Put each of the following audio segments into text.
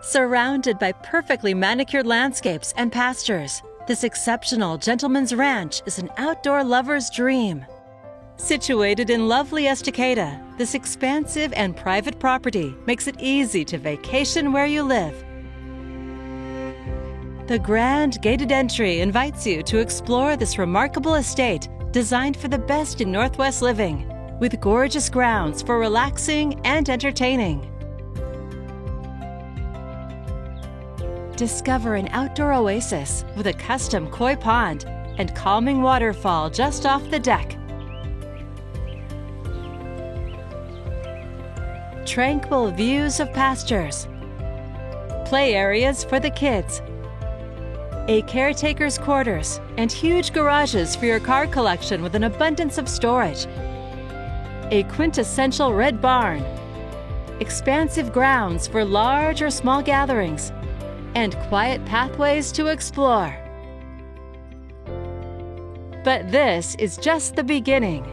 Surrounded by perfectly manicured landscapes and pastures, this exceptional gentleman's ranch is an outdoor lover's dream. Situated in lovely Estacada, this expansive and private property makes it easy to vacation where you live. The grand gated entry invites you to explore this remarkable estate designed for the best in Northwest living, with gorgeous grounds for relaxing and entertaining. Discover an outdoor oasis with a custom koi pond and calming waterfall just off the deck. Tranquil views of pastures. Play areas for the kids. A caretaker's quarters and huge garages for your car collection with an abundance of storage. A quintessential red barn. Expansive grounds for large or small gatherings. And quiet pathways to explore. But this is just the beginning.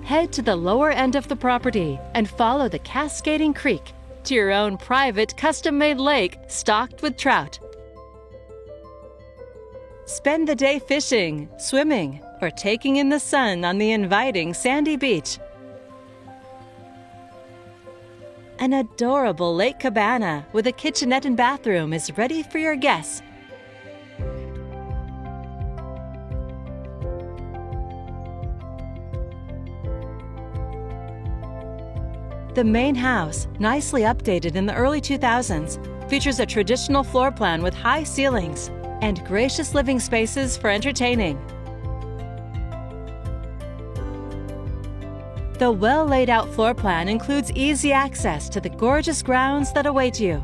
Head to the lower end of the property and follow the cascading creek to your own private custom-made lake stocked with trout. Spend the day fishing, swimming, or taking in the sun on the inviting sandy beach. An adorable lake cabana with a kitchenette and bathroom is ready for your guests. The main house, nicely updated in the early 2000s, features a traditional floor plan with high ceilings and gracious living spaces for entertaining. The well-laid-out floor plan includes easy access to the gorgeous grounds that await you.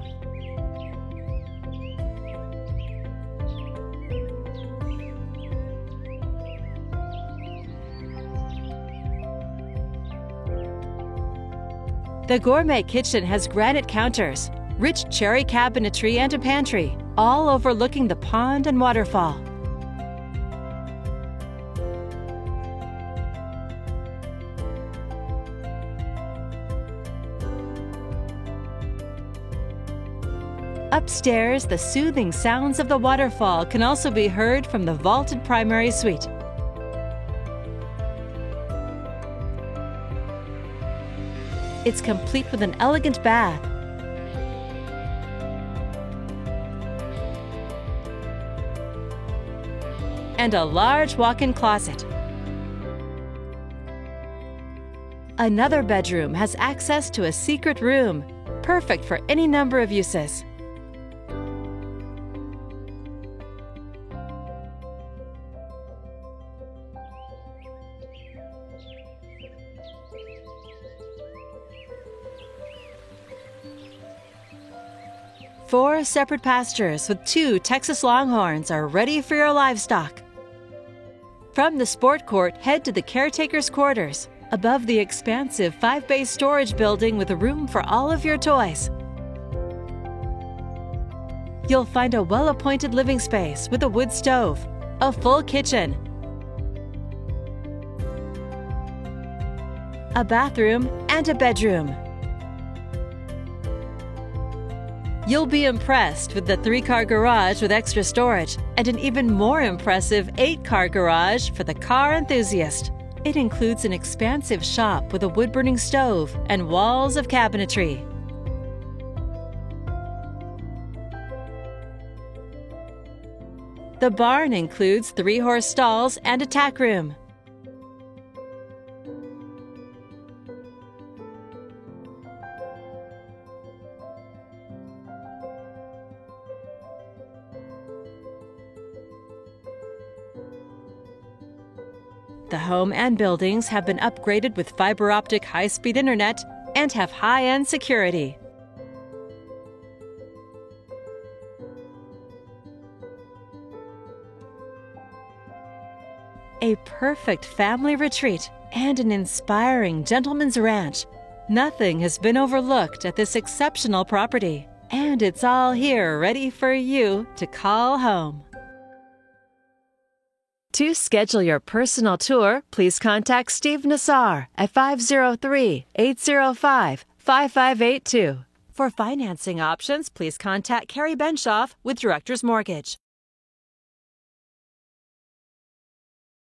The gourmet kitchen has granite counters, rich cherry cabinetry, and a pantry, all overlooking the pond and waterfall. Upstairs, the soothing sounds of the waterfall can also be heard from the vaulted primary suite. It's complete with an elegant bath, and a large walk-in closet. Another bedroom has access to a secret room, perfect for any number of uses. Four separate pastures with 2 Texas Longhorns are ready for your livestock. From the sport court, head to the caretaker's quarters, above the expansive 5-bay storage building with room for all of your toys. You'll find a well-appointed living space with a wood stove, a full kitchen, a bathroom, and a bedroom. You'll be impressed with the 3-car garage with extra storage and an even more impressive 8-car garage for the car enthusiast. It includes an expansive shop with a wood-burning stove and walls of cabinetry. The barn includes 3-horse stalls and a tack room. The home and buildings have been upgraded with fiber optic high-speed internet and have high-end security. A perfect family retreat and an inspiring gentleman's ranch. Nothing has been overlooked at this exceptional property, and it's all here ready for you to call home. To schedule your personal tour, please contact Steve Nassar at 503-805-5582. For financing options, please contact Carrie Benshoff with Director's Mortgage.